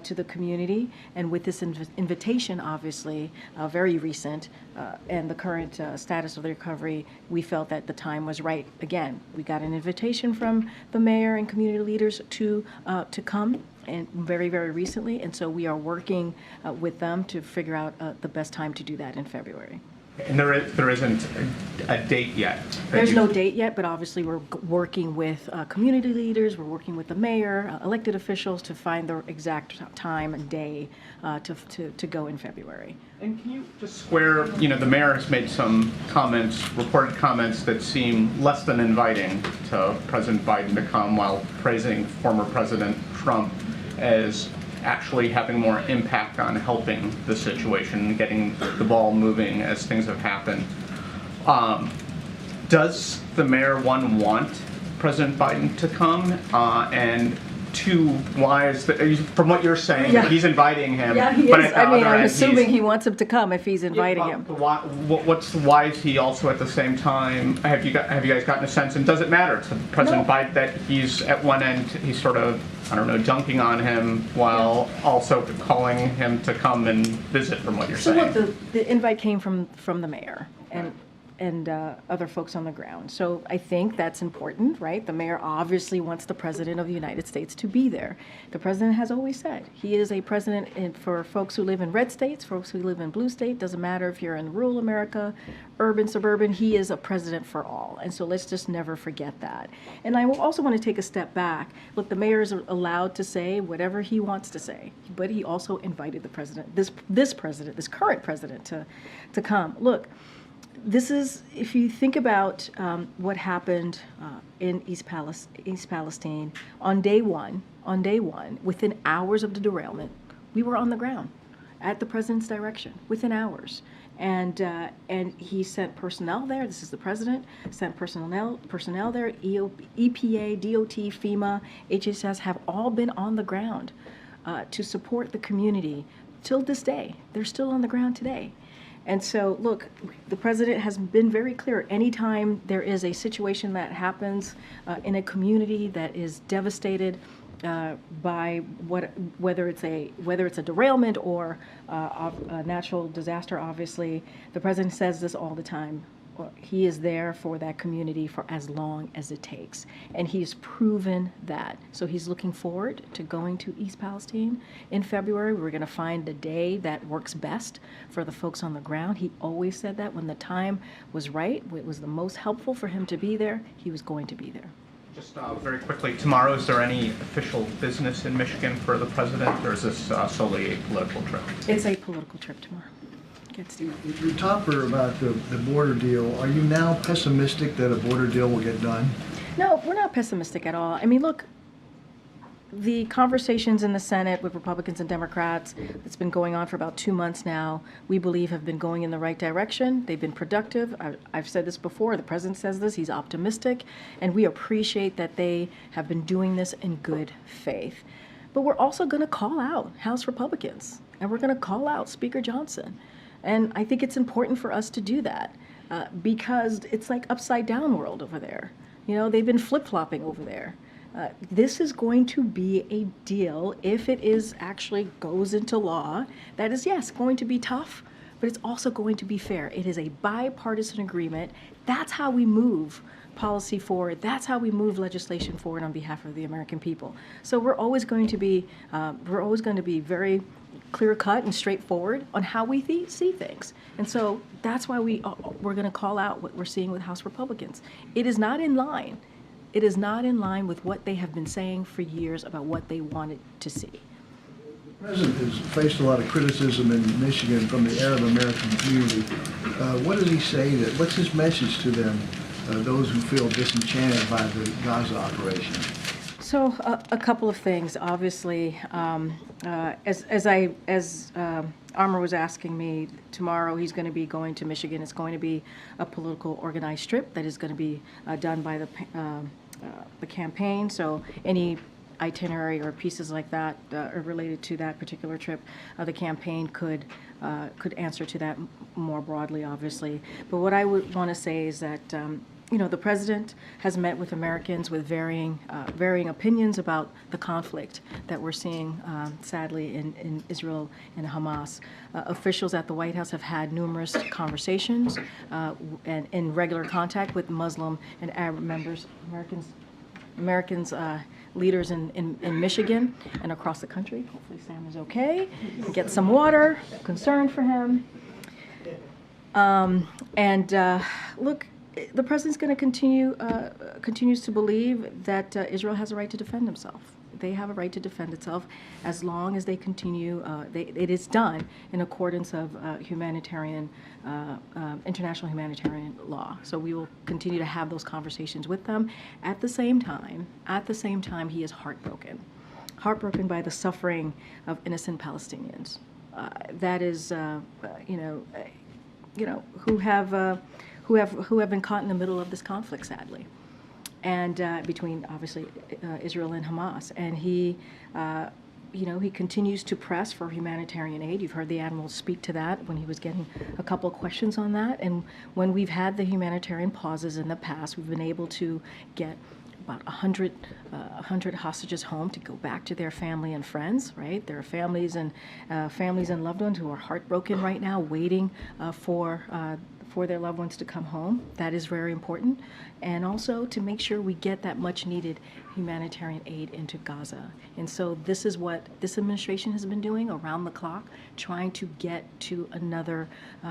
to the community. And with this invitation, obviously, very recent, and the current status of the recovery, we felt that the time was right. Again, we got an invitation from the mayor and community leaders to come, and very, very recently. And so we are working with them to figure out the best time to do that in February. And there isn't a date yet? There's no date yet, but obviously we're working with community leaders, we're working with the mayor, elected officials to find the exact time and day to go in February. And can you just square, the mayor has made some comments, reported comments that seem less than inviting to President Biden to come, while praising former President Trump as actually having more impact on helping the situation, getting the ball moving as things have happened. Does the mayor, one, want President Biden to come? And two, why is from what you're saying, he's inviting him. Yeah, he but is. I'm assuming he wants him to come if he's inviting him. Why is he also at the same time? Have you guys gotten a sense? And does it matter to President Biden that he's at one end, he's sort of, I don't know, dunking on him while also calling him to come and visit, from what you're saying? So look, the invite came from the mayor and other folks on the ground. So I think that's important, right? The mayor obviously wants the president of the United States to be there. The president has always said he is a president for folks who live in red states, folks who live in blue state. Doesn't matter if you're in rural America, urban, suburban, he is a president for all. And so let's just never forget that. And I will also want to take a step back. Look, the mayor is allowed to say whatever he wants to say, but he also invited the president, this current president to come. Look, this is, if you think about what happened in East Palestine, on day one, within hours of the derailment, we were on the ground at the president's direction, within hours. And he sent personnel there. This is the president, sent personnel there. EPA, DOT, FEMA, HHS have all been on the ground to support the community till this day. They're still on the ground today. And so, look, the president has been very clear. Anytime there is a situation that happens in a community that is devastated by whether it's a derailment or a natural disaster, obviously, the president says this all the time. he is there for that community for as long as it takes. And he's proven that. So he's looking forward to going to East Palestine in February. We're going to find the day that works best for the folks on the ground. He always said that when the time was right, it was the most helpful for him to be there, he was going to be there. Just very quickly, tomorrow, is there any official business in Michigan for the president, or is this solely a political trip? It's a political trip tomorrow. Your topper about the border deal, are you now pessimistic that a border deal will get done? No, we're not pessimistic at all. I mean, look, the conversations in the Senate with Republicans and Democrats that's been going on for about 2 months now, we believe have been going in the right direction. They've been productive. I've said this before. The president says this. He's optimistic. And we appreciate that they have been doing this in good faith. But we're also going to call out House Republicans. And we're going to call out Speaker Johnson. And I think it's important for us to do that because it's like upside down world over there. You know, they've been flip-flopping over there. This is going to be a deal, if it is actually goes into law, that is, yes, going to be tough, but it's also going to be fair. It is a bipartisan agreement. That's how we move policy forward. That's how we move legislation forward on behalf of the American people. So we're always going to be very clear-cut and straightforward on how we see things. And so that's why we're going to call out what we're seeing with House Republicans. It is not in line. It is not in line with what they have been saying for years about what they wanted to see. The president has faced a lot of criticism in Michigan from the Arab American community. What does he say? What's his message to them, those who feel disenchanted by the Gaza operation? So a couple of things. Obviously, as Armour was asking me, tomorrow he's going to be going to Michigan. It's going to be a political organized trip that is going to be done by the campaign. So any itinerary or pieces like that are related to that particular trip, the campaign could answer to that more broadly, obviously. But what I would want to say is that the president has met with Americans with varying opinions about the conflict that we're seeing, sadly, in Israel and Hamas. Officials at the White House have had numerous conversations and in regular contact with Muslim and Arab Americans, leaders in Michigan and across the country. Hopefully Sam is okay. Get some water. Concerned for him. Look, the president's going to continues to believe that Israel has a right to defend himself. They have a right to defend itself as long as they continue. It is done in accordance of international humanitarian law. So we will continue to have those conversations with them. At the same time, he is heartbroken by the suffering of innocent Palestinians. That is, who have been caught in the middle of this conflict, sadly, and between obviously Israel and Hamas. And he continues to press for humanitarian aid. You've heard the admiral speak to that when he was getting a couple of questions on that. And when we've had the humanitarian pauses in the past, we've been able to get about 100 hostages home to go back to their family and friends, right? There are families and loved ones who are heartbroken right now, waiting for their loved ones to come home. That is very important. And also to make sure we get that much needed humanitarian aid into Gaza. And so this is what this administration has been doing around the clock, trying to get to another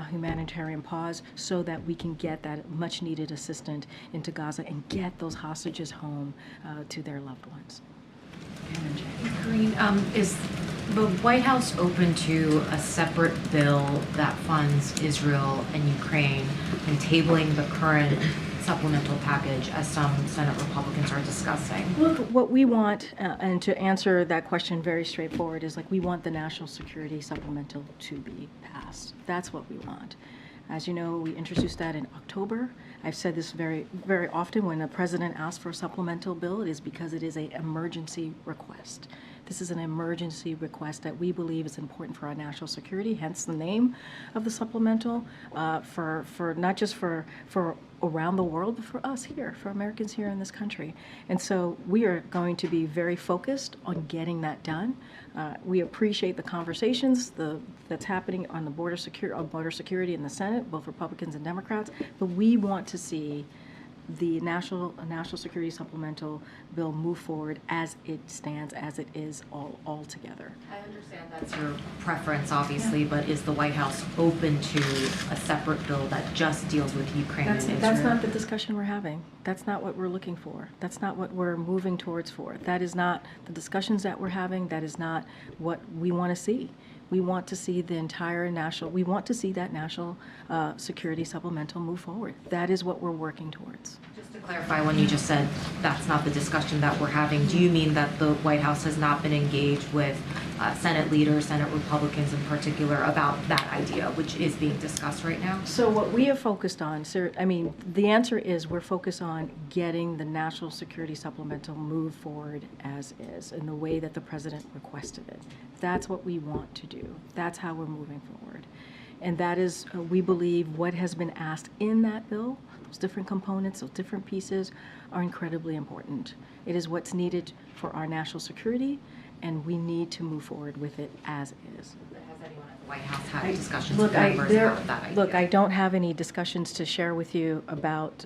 humanitarian pause so that we can get that much needed assistance into Gaza and get those hostages home to their loved ones. Karine, is the White House open to a separate bill that funds Israel and Ukraine and tabling the current supplemental package as some Senate Republicans are discussing? Look, what we want, and to answer that question very straightforward, is we want the national security supplemental to be passed. That's what we want. As you know, we introduced that in October. I've said this very, very often when the president asks for a supplemental bill, it is because it is an emergency request. This is an emergency request that we believe is important for our national security, hence the name of the supplemental, for not just for around the world, but for us here, for Americans here in this country. And so we are going to be very focused on getting that done. We appreciate the conversations that's happening on the border security in the Senate, both Republicans and Democrats, but we want to see the national security supplemental bill move forward as it stands, as it is all together. I understand that's your preference, obviously, but is the White House open to a separate bill that just deals with Ukraine and Israel? That's not the discussion we're having. That's not what we're looking for. That's not what we're moving towards for. That is not the discussions that we're having. That is not what we want to see. We want to see the entire we want to see that national security supplemental move forward. That is what we're working towards. Just to clarify, when you just said that's not the discussion that we're having, do you mean that the White House has not been engaged with Senate leaders, Senate Republicans in particular, about that idea, which is being discussed right now? So what we have focused on, sir, I mean, the answer is we're focused on getting the national security supplemental move forward as is in the way that the president requested it. That's what we want to do. That's how we're moving forward. And that is, we believe, what has been asked in that bill. Those different components, those different pieces are incredibly important. It is what's needed for our national security, and we need to move forward with it as is. Has anyone at the White House had discussions Look, with members about that idea? Look, I don't have any discussions to share with you about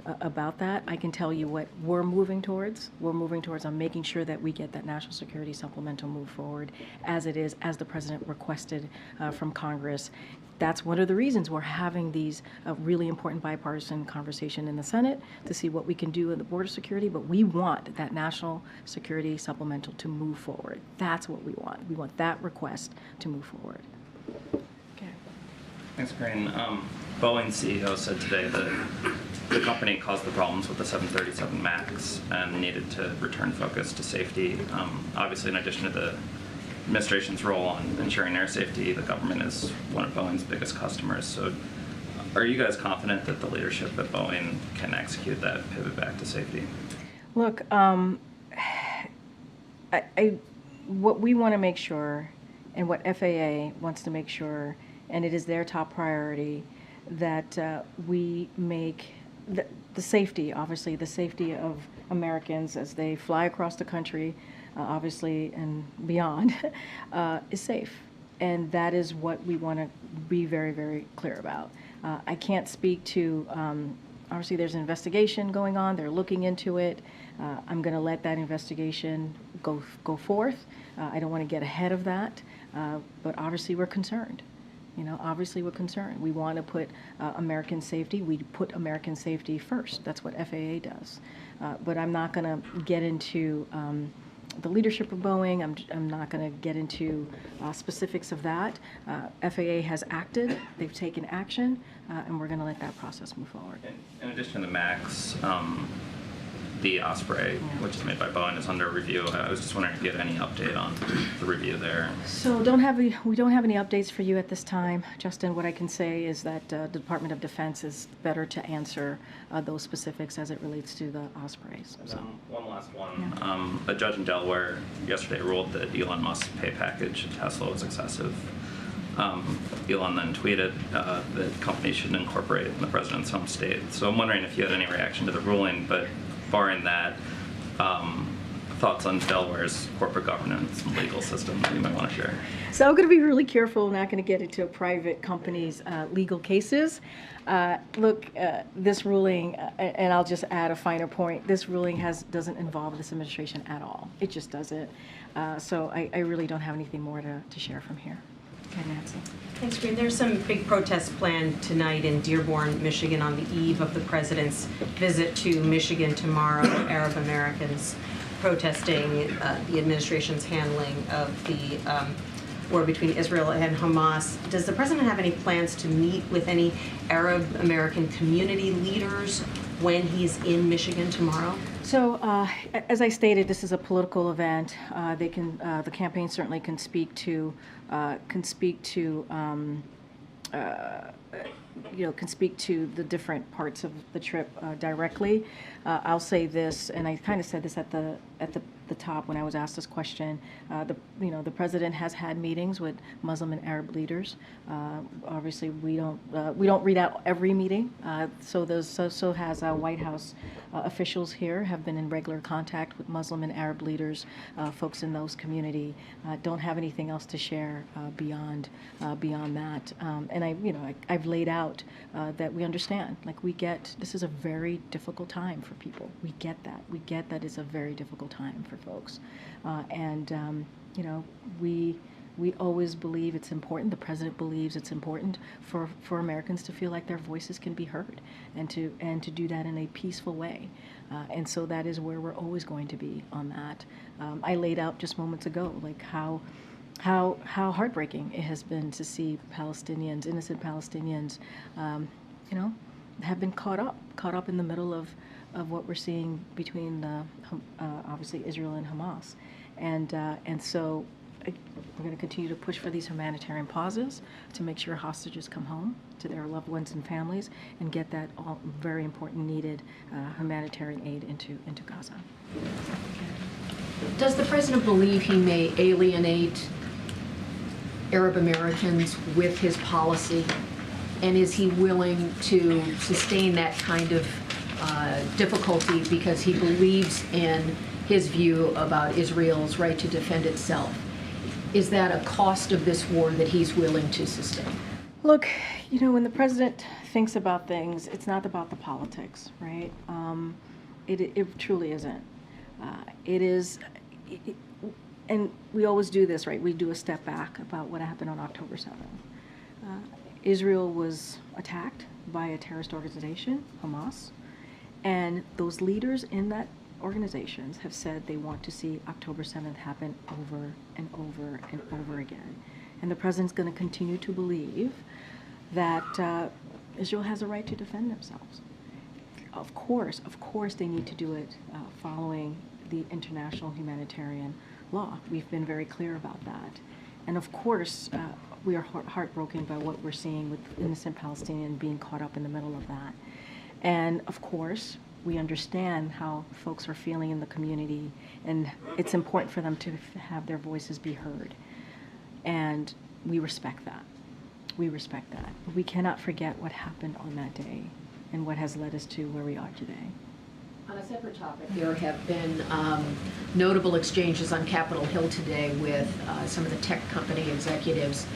that. I can tell you what we're moving towards. We're moving towards on making sure that we get that national security supplemental move forward as it is, as the president requested from Congress. That's one of the reasons we're having these really important bipartisan conversation in the Senate to see what we can do in the border security, but we want that national security supplemental to move forward. That's what we want. We want that request to move forward. Okay. Thanks, Karine. Boeing's CEO said today that the company caused the problems with the 737 MAX and needed to return focus to safety. Obviously, in addition to the administration's role on ensuring air safety, the government is one of Boeing's biggest customers. So are you guys confident that the leadership at Boeing can execute that pivot back to safety? Look, what we want to make sure, and what FAA wants to make sure, and it is their top priority, that we make the safety, obviously, the safety of Americans as they fly across the country, obviously, and beyond, is safe. And that is what we want to be very, very clear about. I can't speak to, obviously there's an investigation going on, they're looking into it. I'm going to let that investigation go forth. I don't want to get ahead of that, but obviously we're concerned. You know, obviously we're concerned. We want to put American safety, we put American safety first. That's what FAA does. But I'm not going to get into the leadership of Boeing. I'm not going to get into specifics of that. FAA has acted, they've taken action, and we're going to let that process move forward. In addition to the MAX, the Osprey, which is made by Boeing, is under review. I was just wondering if you had any update on the review there. So we don't have any updates for you at this time, Justin. What I can say is that the Department of Defense is better to answer those specifics as it relates to the Ospreys. So. One last one. Yeah. A judge in Delaware yesterday ruled that Elon Musk's pay package at Tesla was excessive. Elon then tweeted that companies shouldn't incorporate in the president's home state. So I'm wondering if you had any reaction to the ruling, but barring that, thoughts on Delaware's corporate governance and legal system that you might want to share? So I'm going to be really careful. I'm not going to get into a private company's legal cases. Look, this ruling, and I'll just add a finer point, this ruling doesn't involve this administration at all. It just doesn't. So I really don't have anything more to share from here. Okay, Nancy. Thanks, Karine. There's some big protests planned tonight in Dearborn, Michigan, on the eve of the president's visit to Michigan tomorrow. Arab Americans protesting the administration's handling of the war between Israel and Hamas. Does the president have any plans to meet with any Arab American community leaders when he's in Michigan tomorrow? So, as I stated, this is a political event. The campaign certainly can speak to the different parts of the trip directly. I'll say this, and I kind of said this at the the top when I was asked this question. The president has had meetings with Muslim and Arab leaders. Obviously, we don't read out every meeting. So has White House officials here have been in regular contact with Muslim and Arab leaders, folks in those community. Don't have anything else to share beyond that. And I've laid out that we understand. Like, we get this is a very difficult time for people. We get that. We get that it's a very difficult time for folks. We always believe it's important. The president believes it's important for Americans to feel like their voices can be heard, and to do that in a peaceful way. And so that is where we're always going to be on that. I laid out just moments ago, like how heartbreaking it has been to see Palestinians, innocent Palestinians, have been caught up in the middle of what we're seeing between obviously Israel and Hamas, and so we're going to continue to push for these humanitarian pauses to make sure hostages come home to their loved ones and families, and get that all very important needed humanitarian aid into Gaza. Does the president believe he may alienate Arab Americans with his policy? And is he willing to sustain that kind of difficulty because he believes in his view about Israel's right to defend itself? Is that a cost of this war that he's willing to sustain? Look, when the president thinks about things, it's not about the politics, right? It truly isn't. It is, and we always do this, right? We do a step back about what happened on October 7th. Israel was attacked by a terrorist organization, Hamas, and those leaders in that organizations have said they want to see October 7th happen over and over and over again. And the president's going to continue to believe that Israel has a right to defend themselves. Of course, they need to do it following the international humanitarian law. We've been very clear about that. And of course, we are heartbroken by what we're seeing with innocent Palestinians being caught up in the middle of that. And of course, we understand how folks are feeling in the community, and it's important for them to have their voices be heard. And we respect that. We respect that. But we cannot forget what happened on that day and what has led us to where we are today. On a separate topic, there have been notable exchanges on Capitol Hill today with some of the tech company executives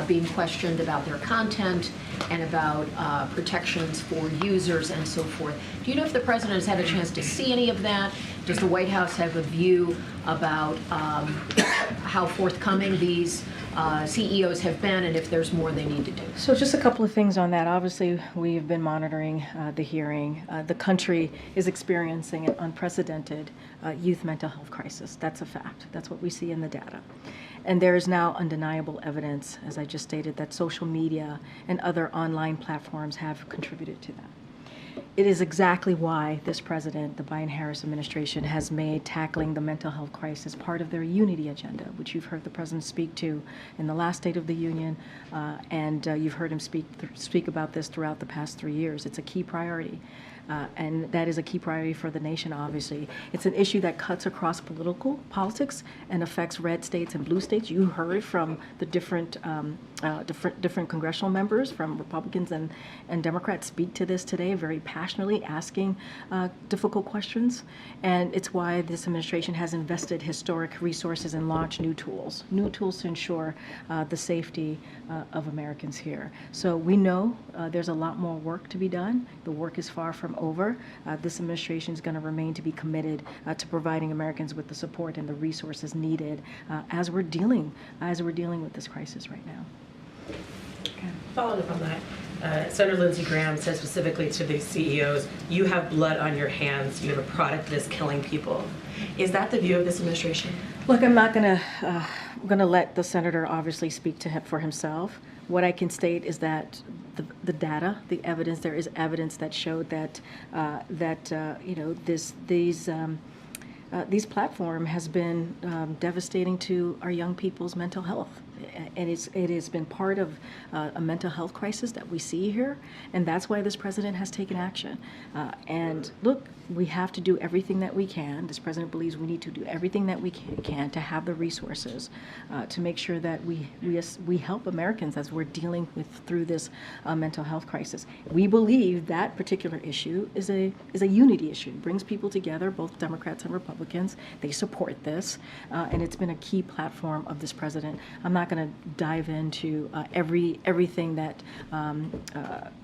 being questioned about their content and about protections for users and so forth. Do you know if the president has had a chance to see any of that? Does the White House have a view about how forthcoming these CEOs have been, and if there's more they need to do? So just a couple of things on that. Obviously, we've been monitoring the hearing. The country is experiencing an unprecedented youth mental health crisis. That's a fact. That's what we see in the data. And there is now undeniable evidence, as I just stated, that social media and other online platforms have contributed to that. It is exactly why this president, the Biden-Harris administration, has made tackling the mental health crisis part of their unity agenda, which you've heard the president speak to in the last State of the Union, and you've heard him speak about this throughout the past 3 years. It's a key priority. And that is a key priority for the nation, obviously. It's an issue that cuts across politics and affects red states and blue states. You heard from the different congressional members, from Republicans and Democrats, speak to this today very passionately, asking difficult questions. And it's why this administration has invested historic resources and launched new tools to ensure the safety of Americans here. So we know there's a lot more work to be done. The work is far from over. This administration is going to remain to be committed to providing Americans with the support and the resources needed as we're dealing with this crisis right now. Following up on that, Senator Lindsey Graham said specifically to the CEOs, you have blood on your hands, you have a product that is killing people. Is that the view of this administration? Look, I'm not going to let the senator obviously speak to him for himself. What I can state is that the data, the evidence, there is evidence that showed that these platform has been devastating to our young people's mental health. And it has been part of a mental health crisis that we see here, and that's why this president has taken action. And look, we have to do everything that we can. This president believes we need to do everything that we can to have the resources to make sure that we help Americans as we're dealing through this mental health crisis. We believe that particular issue is a unity issue. It brings people together, both Democrats and Republicans. They support this, and it's been a key platform of this president. I'm not going to dive into everything that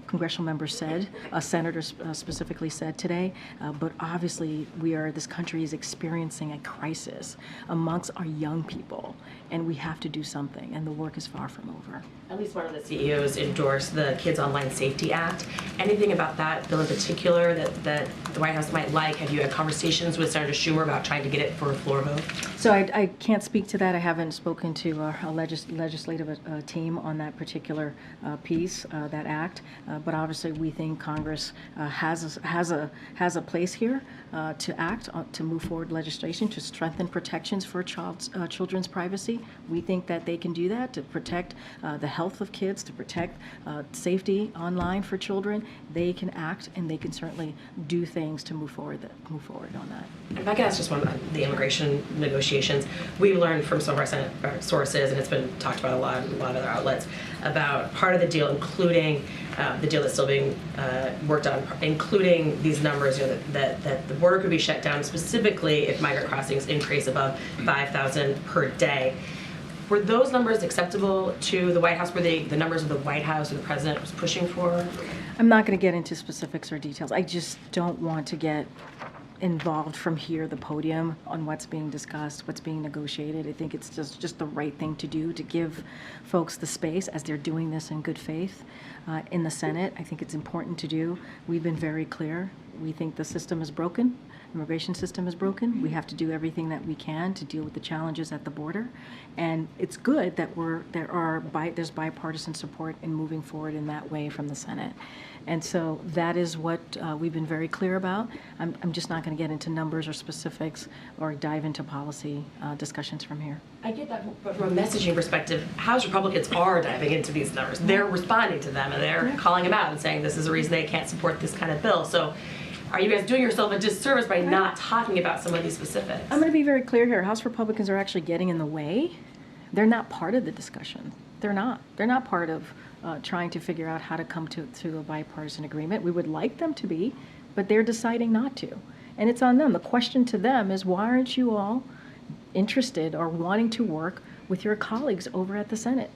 congressional members said, senators specifically said today, but obviously this country is experiencing a crisis amongst our young people, and we have to do something, and the work is far from over. At least one of the CEOs endorsed the Kids Online Safety Act. Anything about that bill in particular that the White House might like? Have you had conversations with Senator Schumer about trying to get it for a floor vote? So I can't speak to that. I haven't spoken to our legislative team on that particular piece, that act. But obviously, we think Congress has a place here to act to move forward legislation to strengthen protections for children's privacy. We think that they can do that to protect the health of kids, to protect safety online for children. They can act, and they can certainly do things to move forward on that. If I could ask just one about the immigration negotiations, we've learned from some of our Senate sources, and it's been talked about a lot of other outlets, about part of the deal, including the deal that's still being worked on, including these numbers, that the border could be shut down specifically if migrant crossings increase above 5,000 per day. Were those numbers acceptable to the White House? Were they the numbers of the White House or the president was pushing for? I'm not going to get into specifics or details. I just don't want to get involved from here, the podium, on what's being discussed, what's being negotiated. I think it's just the right thing to do to give folks the space as they're doing this in good faith in the Senate. I think it's important to do. We've been very clear. We think the system is broken. Immigration system is broken. We have to do everything that we can to deal with the challenges at the border, and it's good that there's bipartisan support in moving forward in that way from the Senate, and so that is what we've been very clear about. I'm just not going to get into numbers or specifics or dive into policy discussions from here. I get that, but from a messaging perspective, House Republicans are diving into these numbers. They're responding to them, and they're calling them out and saying this is a reason they can't support this kind of bill. So are you guys doing yourself a disservice by not talking about some of these specifics? I'm going to be very clear here. House Republicans are actually getting in the way. They're not part of the discussion. They're not. They're not part of trying to figure out how to come to a bipartisan agreement. We would like them to be, but they're deciding not to. And it's on them. The question to them is, why aren't you all interested or wanting to work with your colleagues over at the Senate?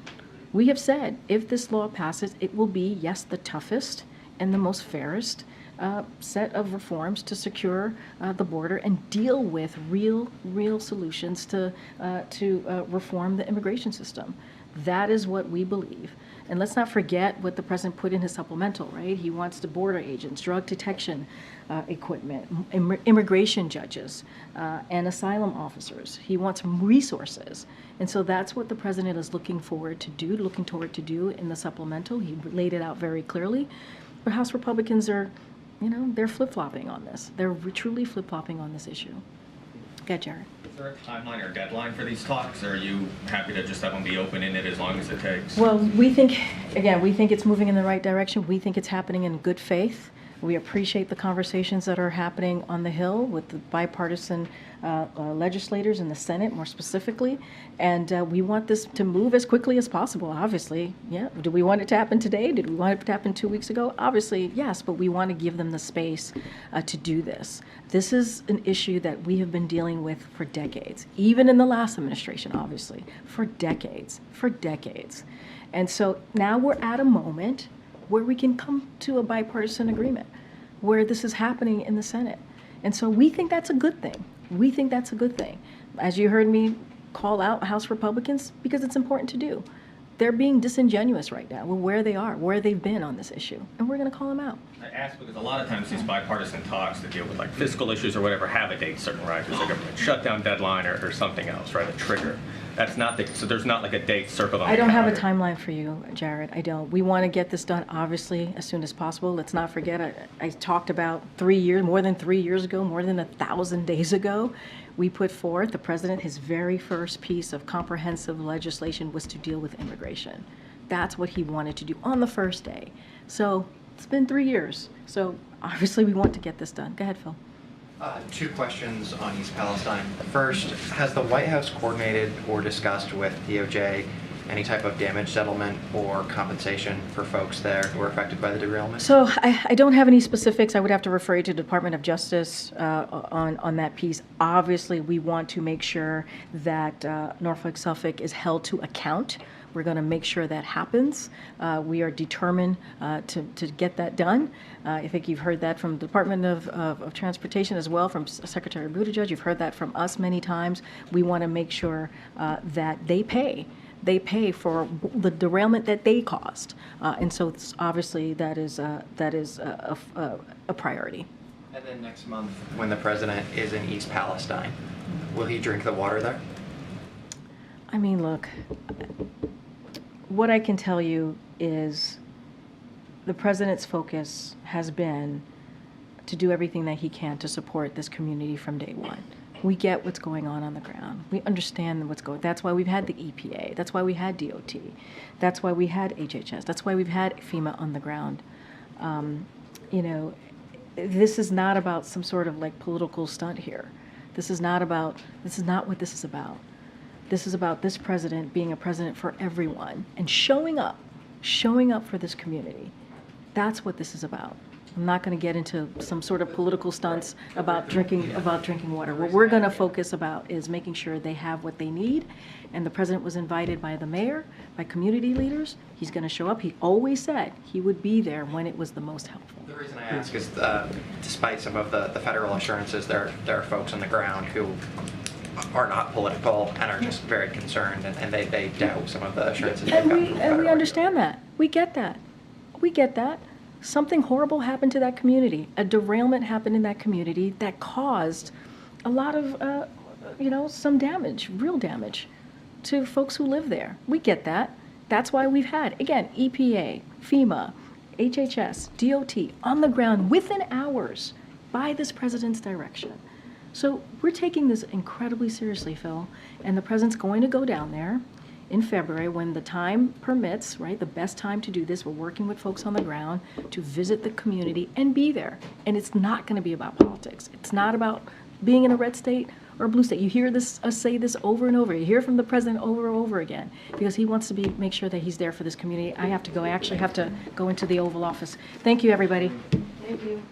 We have said, if this law passes, it will be, yes, the toughest and the most fairest set of reforms to secure the border and deal with real solutions to reform the immigration system. That is what we believe. And let's not forget what the president put in his supplemental, right? He wants the border agents, drug detection equipment, immigration judges, and asylum officers. He wants resources. And so that's what the president is looking toward to do in the supplemental. He laid it out very clearly. But House Republicans are, they're flip-flopping on this. They're truly flip-flopping on this issue. Go ahead, Jared. Is there a timeline or deadline for these talks, or are you happy to just have them be open-ended as long as it takes? Well, we think it's moving in the right direction. We think it's happening in good faith. We appreciate the conversations that are happening on the Hill with the bipartisan legislators in the Senate, more specifically. And we want this to move as quickly as possible, obviously. Yeah. Do we want it to happen today? Did we want it to happen 2 weeks ago? Obviously, yes, but we want to give them the space to do this. This is an issue that we have been dealing with for decades, even in the last administration, obviously, for decades. And so now we're at a moment where we can come to a bipartisan agreement, where this is happening in the Senate. And so we think that's a good thing. As you heard me call out House Republicans, because it's important to do. They're being disingenuous right now with where they are, where they've been on this issue, and we're going to call them out. I ask because a lot of times these bipartisan talks that deal with fiscal issues or whatever have a date certain, right? There's a government shutdown deadline or something else, right? A trigger. That's not the, so there's not like a date circled on I the don't have a calendar. timeline for you, Jared. I don't. We want to get this done, obviously, as soon as possible. Let's not forget, I talked about 3 years, more than 3 years ago, more than 1,000 days ago, we put forth, the president, his very first piece of comprehensive legislation was to deal with immigration. That's what he wanted to do on the first day. So it's been 3 years. So obviously we want to get this done. Go ahead, Phil. Two questions on East Palestine. First, has the White House coordinated or discussed with DOJ any type of damage settlement or compensation for folks there who were affected by the derailment? So I don't have any specifics. I would have to refer you to the Department of Justice on that piece. Obviously, we want to make sure that Norfolk Suffolk is held to account. We're going to make sure that happens. We are determined to get that done. I think you've heard that from the Department of Transportation as well, from Secretary Buttigieg. You've heard that from us many times. We want to make sure that they pay. They pay for the derailment that they caused. And so it's obviously that is a priority. And then next month, when the president is in East Palestine, will he drink the water there? I mean, look, what I can tell you is the president's focus has been to do everything that he can to support this community from day one. We get what's going on the ground. We understand what's going on. That's why we've had the EPA. That's why we had DOT. That's why we had HHS. That's why we've had FEMA on the ground. You know, this is not about some sort of like political stunt here. This is not what this is about. This is about this president being a president for everyone and showing up for this community. That's what this is about. I'm not going to get into some sort of political stunts about drinking water. What we're going to focus about is making sure they have what they need. And the president was invited by the mayor, by community leaders. He's going to show up. He always said he would be there when it was the most helpful. The reason I ask is, despite some of the federal assurances, there are folks on the ground who are not political and are just very concerned, and they doubt some of the assurances they've gotten from the And we federal. understand that. We get that. We get that. Something horrible happened to that community. A derailment happened in that community that caused a lot of, some damage, real damage to folks who live there. We get that. That's why we've had, again, EPA, FEMA, HHS, DOT on the ground within hours by this president's direction. So we're taking this incredibly seriously, Phil, and the president's going to go down there in February when the time permits, right? The best time to do this. We're working with folks on the ground to visit the community and be there. And it's not going to be about politics. It's not about being in a red state or a blue state. You hear us say this over and over. You hear from the president over and over again because he wants to make sure that he's there for this community. I have to go. I actually have to go into the Oval Office. Thank you, everybody. Thank you.